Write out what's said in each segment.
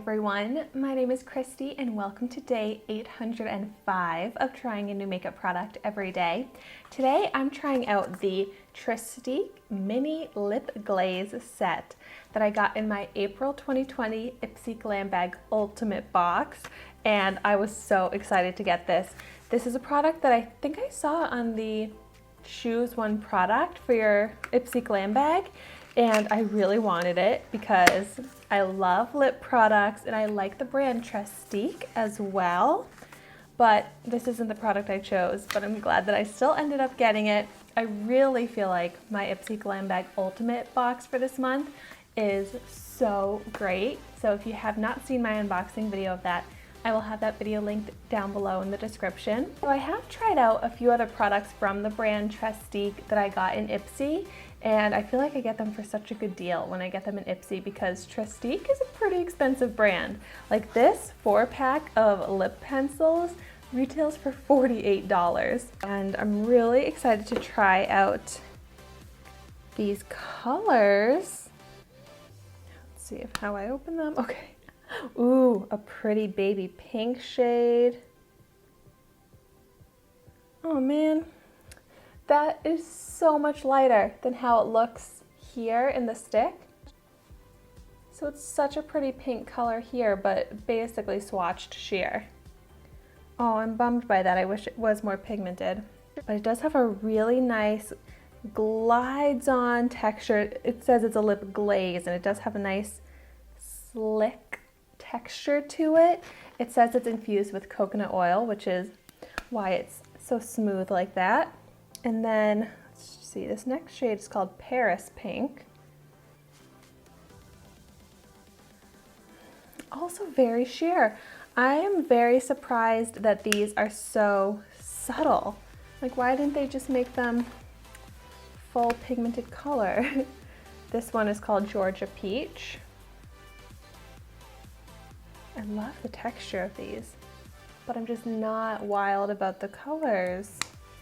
everyone, my name is Christy and welcome to day 805 of trying a new makeup product every day. Today I'm trying out the Trestique Mini Lip Glaze set that I got in my April 2020 Ipsy Glam Bag Ultimate box, and I was so excited to get this. This is a product that I think I saw on the Choose One product for your Ipsy Glam Bag, and I really wanted it because I love lip products and I like the brand Trestique as well, but this isn't the product I chose, but I'm glad that I still ended up getting it. I really feel like my Ipsy Glam Bag Ultimate box for this month is so great. So if you have not seen my unboxing video of that, I will have that video linked down below in the description. So I have tried out a few other products from the brand Trestique that I got in Ipsy, and I feel like I get them for such a good deal when I get them in Ipsy because Trestique is a pretty expensive brand. Like this 4-pack of lip pencils retails for $48, and I'm really excited to try out these colors. Let's see how I open them. Okay. Ooh, a pretty baby pink shade. Oh man, that is so much lighter than how it looks here in the stick. So it's such a pretty pink color here, but basically swatched sheer. Oh, I'm bummed by that. I wish it was more pigmented. But it does have a really nice glides on texture. It says it's a lip glaze, and it does have a nice slick texture to it. It says it's infused with coconut oil, which is why it's so smooth like that. And then, let's see, this next shade is called Paris Pink. Also very sheer. I am very surprised that these are so subtle. Like, why didn't they just make them full pigmented color? This one is called Georgia Peach. I love the texture of these, but I'm just not wild about the colors.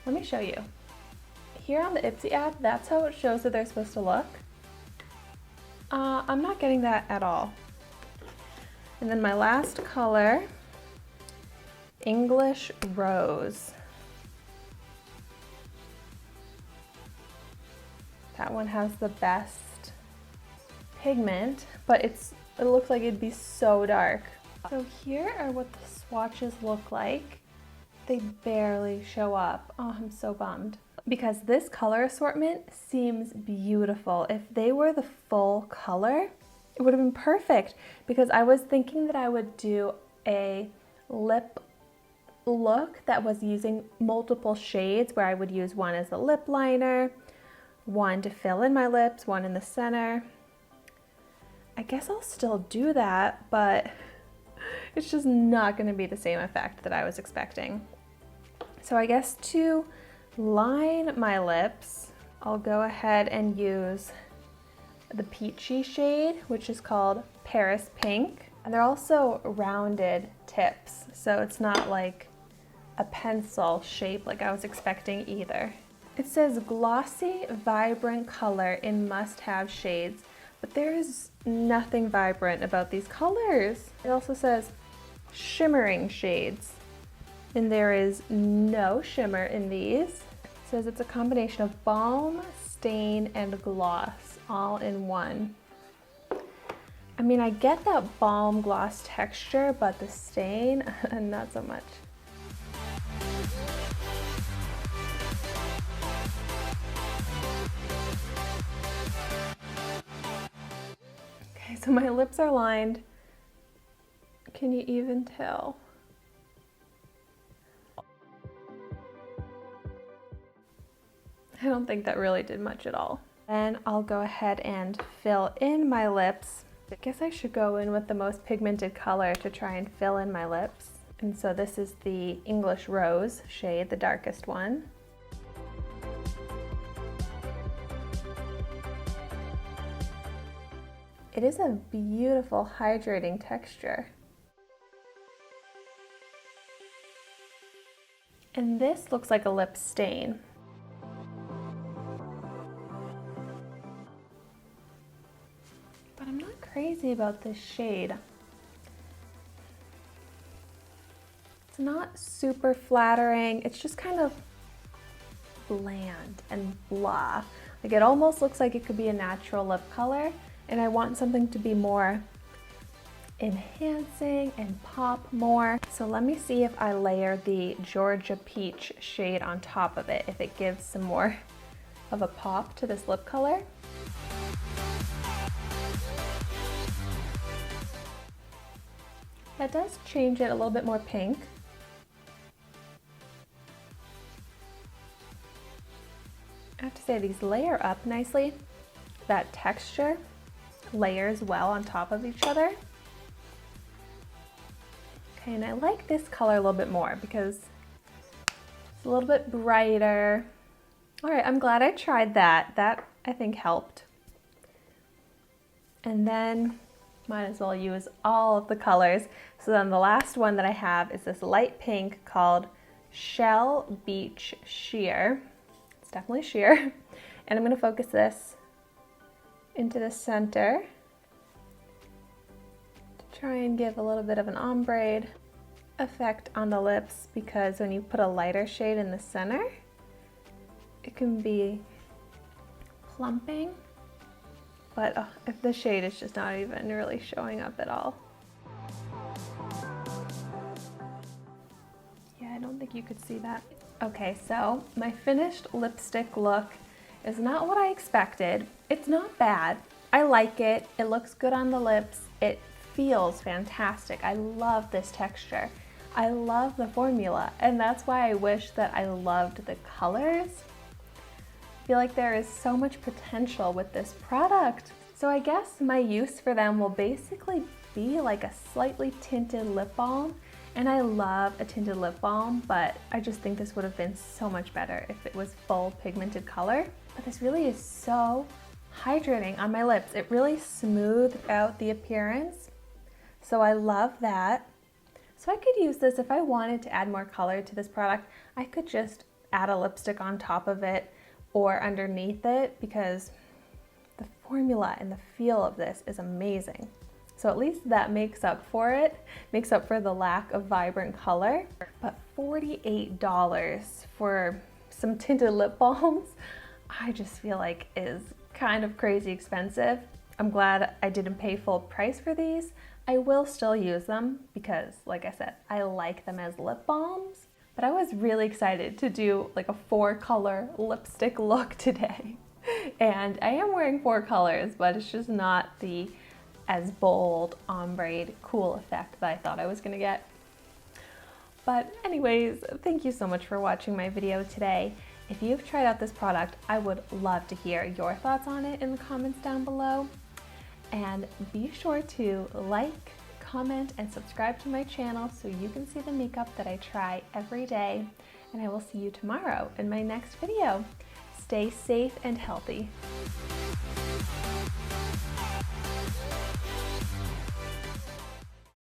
Let me show you. Here on the Ipsy app, that's how it shows that they're supposed to look. I'm not getting that at all. And then my last color, English Rose. That one has the best pigment, but it looks like it'd be so dark. So here are what the swatches look like. They barely show up. Oh, I'm so bummed. Because this color assortment seems beautiful. If they were the full color, it would have been perfect, because I was thinking that I would do a lip look that was using multiple shades, where I would use one as a lip liner, one to fill in my lips, one in the center. I guess I'll still do that, but it's just not going to be the same effect that I was expecting. So I guess to line my lips, I'll go ahead and use the peachy shade, which is called Paris Pink. And they're also rounded tips, so it's not like a pencil shape like I was expecting either. It says glossy, vibrant color in must-have shades, but there is nothing vibrant about these colors. It also says shimmering shades, and there is no shimmer in these. It says it's a combination of balm, stain, and gloss all in one. I mean, I get that balm gloss texture, but the stain, not so much. Okay, so my lips are lined. Can you even tell? I don't think that really did much at all. Then I'll go ahead and fill in my lips. I guess I should go in with the most pigmented color to try and fill in my lips. And so this is the English Rose shade, the darkest one. It is a beautiful hydrating texture. And this looks like a lip stain. But I'm not crazy about this shade. It's not super flattering. It's just kind of bland and blah. Like it almost looks like it could be a natural lip color, and I want something to be more enhancing and pop more. So let me see if I layer the Georgia Peach shade on top of it, if it gives some more of a pop to this lip color. That does change it a little bit more pink. I have to say these layer up nicely. That texture layers well on top of each other. Okay, and I like this color a little bit more because it's a little bit brighter. All right, I'm glad I tried that. That I think helped. And then might as well use all of the colors. So then the last one that I have is this light pink called Shell Beach Sheer. It's definitely sheer. And I'm gonna focus this into the center to try and give a little bit of an ombre effect on the lips, because when you put a lighter shade in the center, it can be plumping. But if the shade is just not even really showing up at all. Yeah, I don't think you could see that. Okay, so my finished lipstick look is not what I expected. It's not bad. I like it. It looks good on the lips. It feels fantastic. I love this texture. I love the formula, and that's why I wish that I loved the colors. I feel like there is so much potential with this product. So I guess my use for them will basically be like a slightly tinted lip balm. And I love a tinted lip balm, but I just think this would have been so much better if it was full pigmented color. But this really is so hydrating on my lips. It really smoothed out the appearance. So I love that. So I could use this if I wanted to add more color to this product. I could just add a lipstick on top of it or underneath it, because the formula and the feel of this is amazing. So at least that makes up for it, makes up for the lack of vibrant color. But $48 for some tinted lip balms, I just feel like is kind of crazy expensive. I'm glad I didn't pay full price for these. I will still use them because, like I said, I like them as lip balms. But I was really excited to do like a 4-color lipstick look today. And I am wearing 4 colors, but it's just not the as bold, ombre, cool effect that I thought I was gonna get. But anyways, thank you so much for watching my video today. If you've tried out this product, I would love to hear your thoughts on it in the comments down below. And be sure to like, comment, and subscribe to my channel so you can see the makeup that I try every day. And I will see you tomorrow in my next video. Stay safe and healthy.